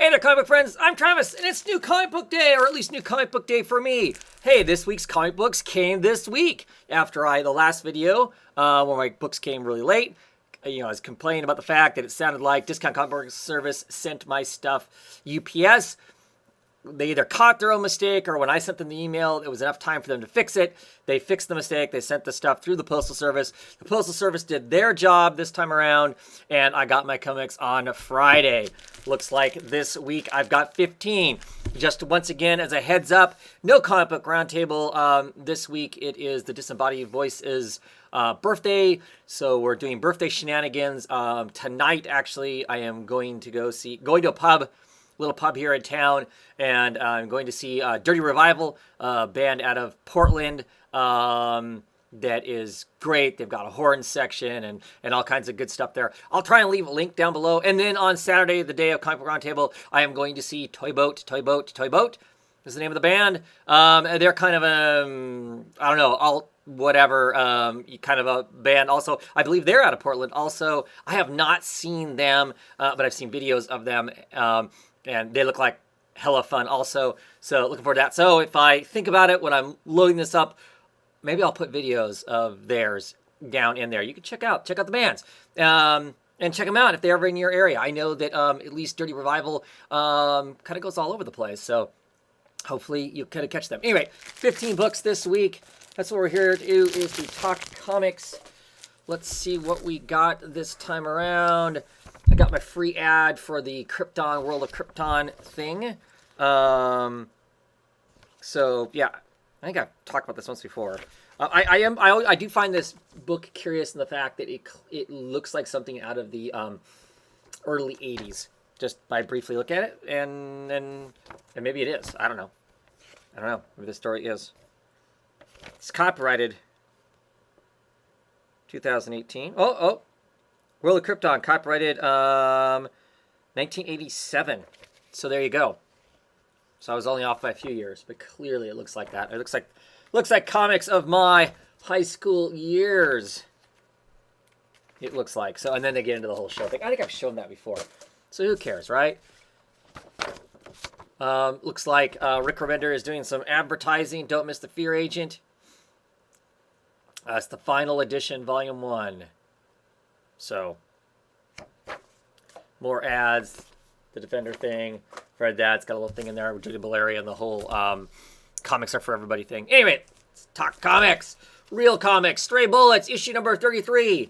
Hey there, comic book friends. I'm Travis, and it's new comic book day, or at least new comic book day for me. Hey, this week's comic books came this week after the last video, where my books came really late. I was complaining about the fact that it sounded like Discount Comic Book Service sent my stuff UPS. They either caught their own mistake, or when I sent them the email, it was enough time for them to fix it. They fixed the mistake. They sent the stuff through the Postal Service. The Postal Service did their job this time around, and I got my comics on Friday. Looks like this week I've got 15. Just once again, as a heads up, no comic book roundtable. This week it is the Disembodied Voices birthday, so we're doing birthday shenanigans. Tonight, actually, I am going to to a pub, little pub here in town, and I'm going to see Dirty Revival, a band out of Portland that is great. They've got a horn section and all kinds of good stuff there. I'll try and leave a link down below. And then on Saturday, the day of Comic Book Roundtable, I am going to see Toy Boat is the name of the band. They're kind of I don't know, kind of a band. Also, I believe they're out of Portland. Also, I have not seen them, but I've seen videos of them. And they look like hella fun also. So looking forward to that. So if I think about it when I'm loading this up, maybe I'll put videos of theirs down in there. You can check out the bands. And check them out if they're ever in your area. I know that at least Dirty Revival kind of goes all over the place. So hopefully you kind of catch them. Anyway, 15 books this week. That's what we're here to do, is to talk comics. Let's see what we got this time around. I got my free ad for the Krypton, World of Krypton thing. So, yeah, I think I've talked about this once before. I do find this book curious in the fact that it looks like something out of the early 80s, just by briefly looking at it, and maybe it is. I don't know. Maybe the story is. It's copyrighted 2018. Oh. World of Krypton, copyrighted 1987. So there you go. So I was only off by a few years, but clearly it looks like that. It looks like comics of my high school years. It looks like. So, and then they get into the whole show thing. I think I've shown that before. So who cares, right? Looks like Rick Remender is doing some advertising. Don't miss the Fear Agent. It's the final edition, volume 1. So, more ads, the Defender thing. Read that. It's got a little thing in there with Judy Baleria and the whole comics are for everybody thing. Anyway, let's talk comics. Real comics. Stray Bullets, issue number 33.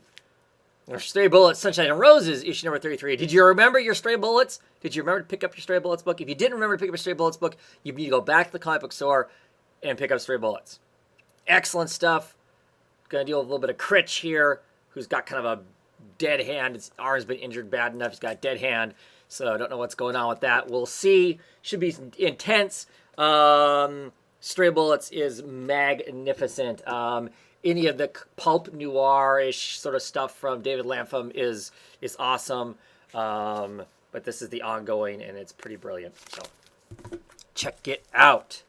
Or Stray Bullets, Sunshine and Roses, issue number 33. Did you remember your Stray Bullets? Did you remember to pick up your Stray Bullets book? If you didn't remember to pick up your Stray Bullets book, you need to go back to the comic book store and pick up Stray Bullets. Excellent stuff. Going to deal with a little bit of Critch here, who's got kind of a dead hand. His arm's been injured bad enough. He's got a dead hand. So I don't know what's going on with that. We'll see. Should be intense. Stray Bullets is magnificent. Any of the pulp noir-ish sort of stuff from David Lapham is awesome. But this is the ongoing, and it's pretty brilliant. So check it out.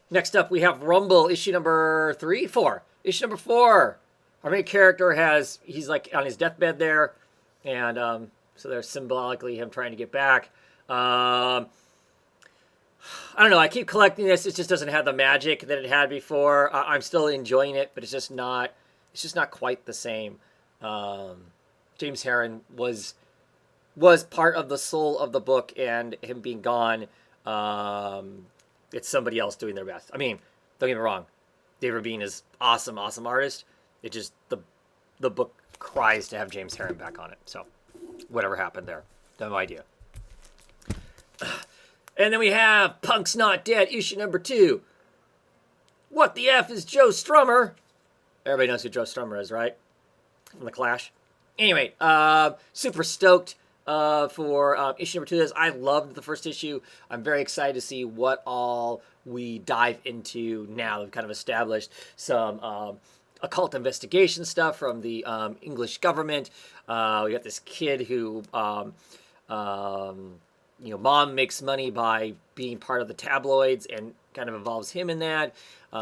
Next up, we have Rumble, issue number 4. Issue number 4. Our main character he's like on his deathbed there, and so there's symbolically him trying to get back. I don't know, I keep collecting this. It just doesn't have the magic that it had before. I'm still enjoying it, but it's just not quite the same. James Herron was part of the soul of the book, and him being gone, it's somebody else doing their best. I mean, don't get me wrong, Dave Rabin is awesome artist. It just, the book cries to have James Herron back on it. So, whatever happened there. No idea. And then we have Punk's Not Dead, issue number 2. What the F is Joe Strummer? Everybody knows who Joe Strummer is, right? From The Clash. Anyway, super stoked for issue number 2 of this. I loved the first issue. I'm very excited to see what all we dive into now. We've kind of established some occult investigation stuff from the English government. We got this kid who, mom makes money by being part of the tabloids and kind of involves him in that.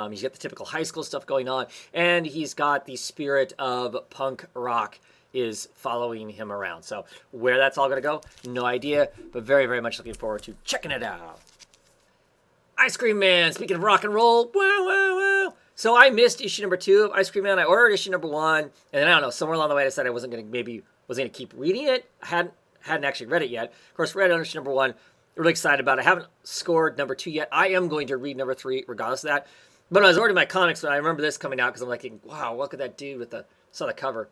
He's got the typical high school stuff going on, and he's got the spirit of punk rock is following him around. So where that's all going to go, no idea, but very, very much looking forward to checking it out. Ice Cream Man, speaking of rock and roll, wow, wow, wow. So I missed issue number 2 of Ice Cream Man. I ordered issue number 1, and then I don't know, somewhere along the way I decided I wasn't going to keep reading it. I hadn't actually read it yet. Of course, read issue number 1. Really excited about it. I haven't scored number 2 yet. I am going to read number 3 regardless of that. But when I was ordering my comics, when I remember this coming out, because I'm like, wow, look at that dude with saw the cover.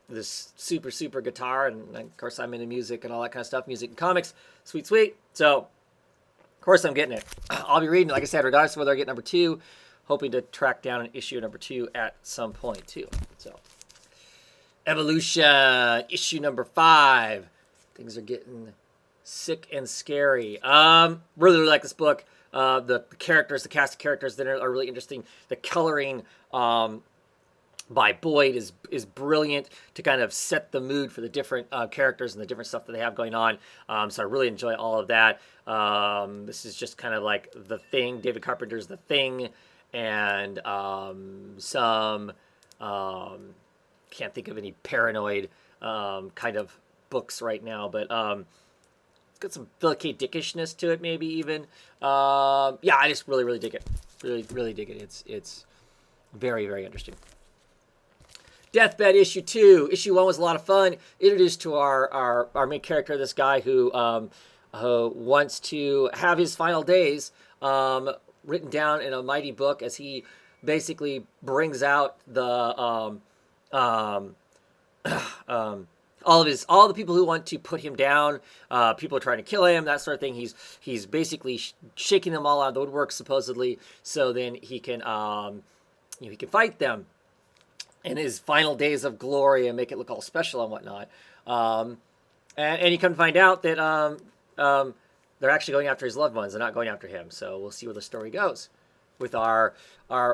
This super, super guitar, and of course I'm into music and all that kind of stuff. Music and comics. Sweet, sweet. So, of course I'm getting it. I'll be reading, like I said, regardless of whether I get number 2, hoping to track down an issue number 2 at some point, too. So, Evolution, issue number 5. Things are getting sick and scary. Really, really like this book. The characters, the cast of characters that are really interesting. The coloring by Boyd is brilliant to kind of set the mood for the different characters and the different stuff that they have going on. So I really enjoy all of that. This is just kind of like The Thing, David Carpenter's The Thing, and some can't think of any paranoid kind of books right now, but it's got some Philip K. Dickishness to it, maybe even. Yeah, I just really, really dig it. Really, really dig it. It's very, very interesting. Deathbed issue 2. Issue 1 was a lot of fun. Introduced to our main character, this guy who wants to have his final days written down in a mighty book as he basically brings out the all the people who want to put him down. People are trying to kill him, that sort of thing. He's basically shaking them all out of the woodwork, supposedly, so then he can he can fight them in his final days of glory and make it look all special and whatnot. And you come to find out that they're actually going after his loved ones and not going after him. So we'll see where the story goes. With our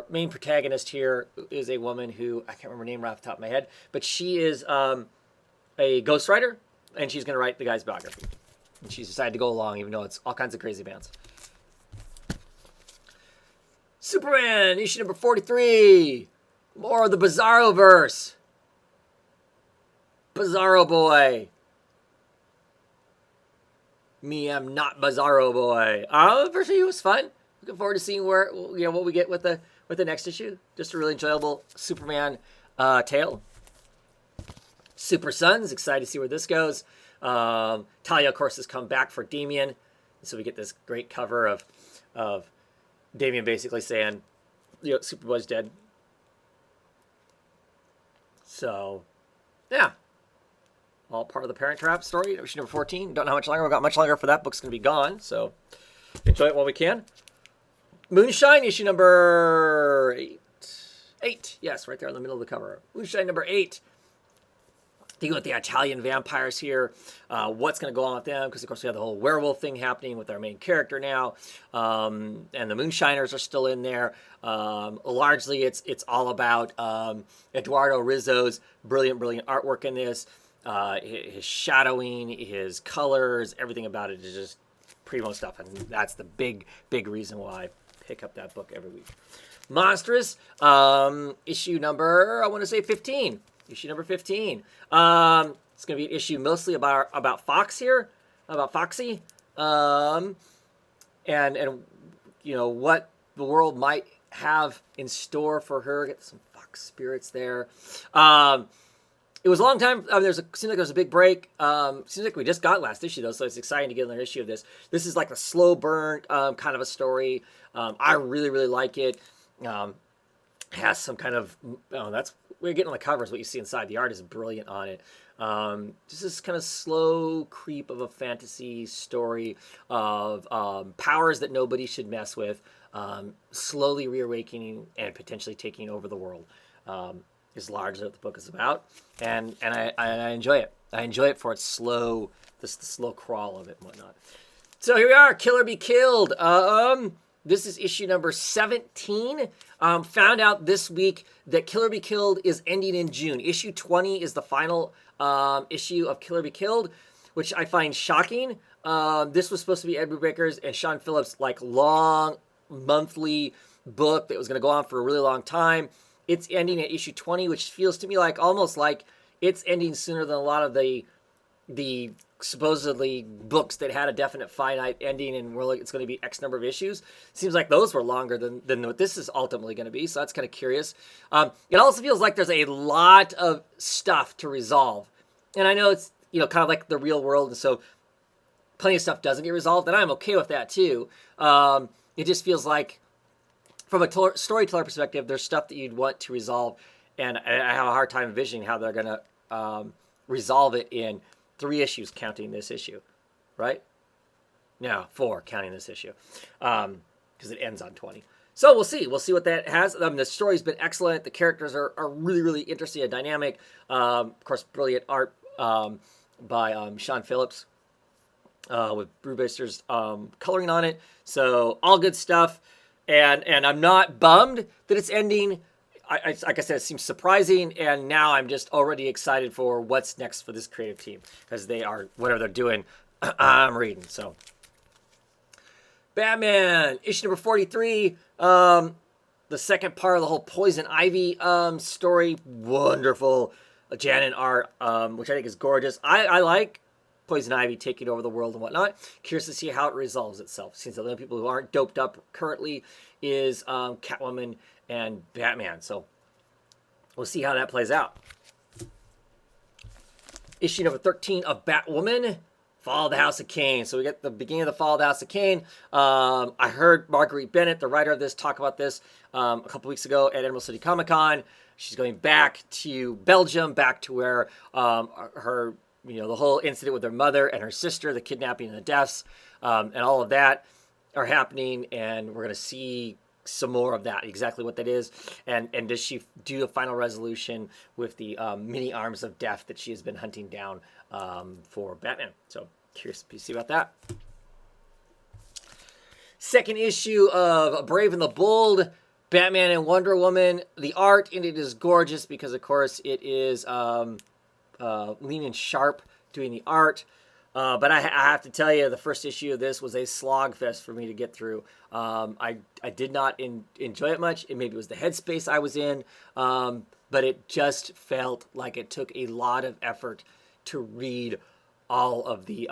main protagonist here is a woman who, I can't remember her name right off the top of my head, but she is a ghostwriter, and she's going to write the guy's biography. And she's decided to go along, even though it's all kinds of crazy bands. Superman, issue number 43. More of the Bizarro verse. Bizarro boy. Me am not Bizarro boy. First issue was fun. Looking forward to seeing what we get with the next issue. Just a really enjoyable Superman tale. Super Sons, excited to see where this goes. Talia, of course, has come back for Damian, so we get this great cover of Damian basically saying, Superboy's dead. So, yeah. All part of the Parent Trap story, issue number 14. Don't know how much longer. We've got much longer for that book's going to be gone, so enjoy it while we can. Moonshine, issue number 8. Yes, right there in the middle of the cover. Moonshine number 8. Dealing with the Italian vampires here. What's going to go on with them? Because, of course, we have the whole werewolf thing happening with our main character now. And the Moonshiners are still in there. Largely, it's all about Eduardo Rizzo's brilliant artwork in this. His shadowing, his colors, everything about it is just primo stuff. And that's the big reason why I pick up that book every week. Monstrous, issue number, I want to say 15. Issue number 15. It's going to be an issue mostly about Fox here, about Foxy, and what the world might have in store for her. Get some Fox spirits there. It was a long time. Seems like there was a big break. Seems like we just got last issue though, so it's exciting to get another issue of this. This is like a slow burn kind of a story. I really like it. Has some kind of we're getting on the covers. What you see inside, the art is brilliant on it. Just this kind of slow creep of a fantasy story of powers that nobody should mess with, slowly reawakening and potentially taking over the world. Is largely what the book is about, and I enjoy it. I enjoy it for its slow, the slow crawl of it and whatnot. So here we are, Killer Be Killed. This is issue number 17. Found out this week that Killer Be Killed is ending in June. Issue 20 is the final issue of Killer Be Killed, which I find shocking. This was supposed to be Ed Brubaker's and Sean Phillips' long monthly book that was going to go on for a really long time. It's ending at issue 20, which feels to me almost like it's ending sooner than a lot of the supposedly books that had a definite finite ending and were like, it's going to be X number of issues. Seems like those were longer than what this is ultimately going to be. So that's kind of curious. It also feels like there's a lot of stuff to resolve. And I know it's, kind of like the real world. And so plenty of stuff doesn't get resolved. And I'm okay with that too. It just feels like from a storyteller perspective, there's stuff that you'd want to resolve. And I have a hard time envisioning how they're going to resolve it in 3 issues counting this issue, right? No, 4 counting this issue, because it ends on 20. So we'll see. We'll see what that has. The story's been excellent. The characters are really, really interesting and dynamic. Of course, brilliant art by Sean Phillips with Brubaker's coloring on it. So all good stuff. And I'm not bummed that it's ending. Like I said, it seems surprising, and now I'm just already excited for what's next for this creative team, because they are, whatever they're doing, I'm reading. So, Batman, issue number 43, the second part of the whole Poison Ivy story, wonderful Janet art, which I think is gorgeous. I like Poison Ivy taking over the world and whatnot. Curious to see how it resolves itself, since the only people who aren't doped up currently is Catwoman and Batman. So we'll see how that plays out. Issue number 13 of Batwoman, Fall of the House of Kane. So we get the beginning of the Fall of the House of Kane. I heard Marguerite Bennett, the writer of this, talk about this a couple weeks ago at Emerald City Comic Con. She's going back to Belgium, back to where her, the whole incident with her mother and her sister, the kidnapping and the deaths, and all of that are happening. And we're going to see some more of that, exactly what that is, and does she do a final resolution with the many arms of death that she has been hunting down for Batman. So curious to see about that. Second issue of Brave and the Bold, Batman and Wonder Woman. The art in it is gorgeous because, of course, it is Lean and Sharp doing the art. But I have to tell you, the first issue of this was a slog fest for me to get through. I did not enjoy it much. Maybe it was the headspace I was in, but it just felt like it took a lot of effort to read all of the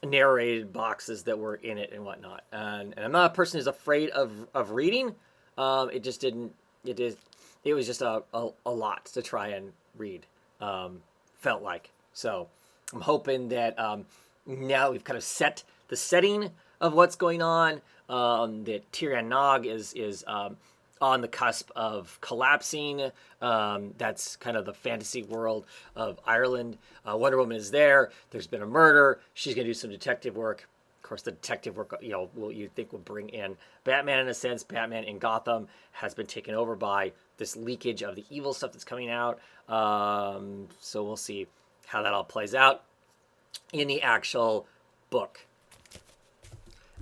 narrated boxes that were in it and whatnot. And I'm not a person who's afraid of reading. It just didn't. It was just a lot to try and read. Felt like so. I'm hoping that now we've kind of set the setting of what's going on, that Tir Nog is on the cusp of collapsing. That's kind of the fantasy world of Ireland. Wonder Woman is there. There's been a murder. She's going to do some detective work. Of course, the detective work, you think will bring in Batman in a sense. Batman in Gotham has been taken over by this leakage of the evil stuff that's coming out. So we'll see how that all plays out in the actual book.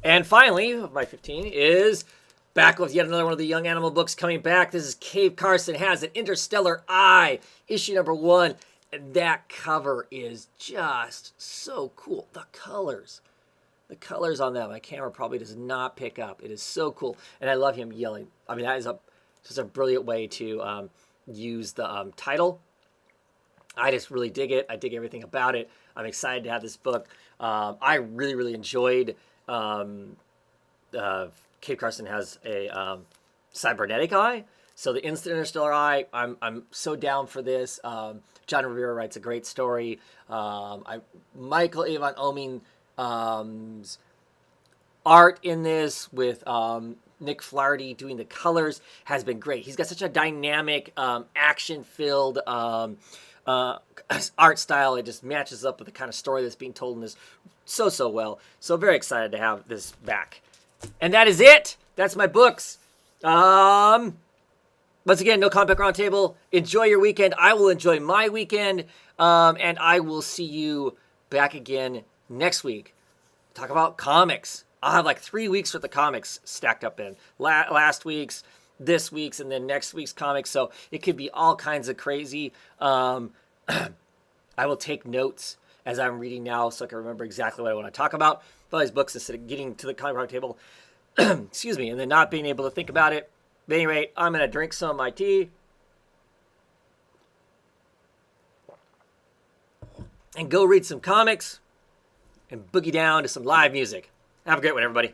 And finally, my 15 is back with yet another one of the Young Animal books coming back. This is Cave Carson Has an Interstellar Eye, issue number 1. And that cover is just so cool. The colors on that, my camera probably does not pick up. It is so cool. And I love him yelling. I mean, that is just a brilliant way to use the title. I just really dig it. I dig everything about it. I'm excited to have this book. I really, really enjoyed Cave Carson Has a cybernetic eye. So the Interstellar Eye, I'm so down for this. John Rivera writes a great story. Michael Avon Oeming's art in this with Nick Flaherty doing the colors has been great. He's got such a dynamic, action-filled art style. It just matches up with the kind of story that's being told in this so well. So very excited to have this back. And that is it. That's my books. Once again, no Comic Book Roundtable. Enjoy your weekend. I will enjoy my weekend. And I will see you back again next week. Talk about comics. I'll have like 3 weeks worth of comics stacked up in. Last week's, this week's, and then next week's comics. So it could be all kinds of crazy. I will take notes as I'm reading now so I can remember exactly what I want to talk about. All these books instead of getting to the Comic Book Roundtable, excuse me, and then not being able to think about it. But at any rate, I'm going to drink some of my tea. and go read some comics and boogie down to some live music. Have a great one, everybody.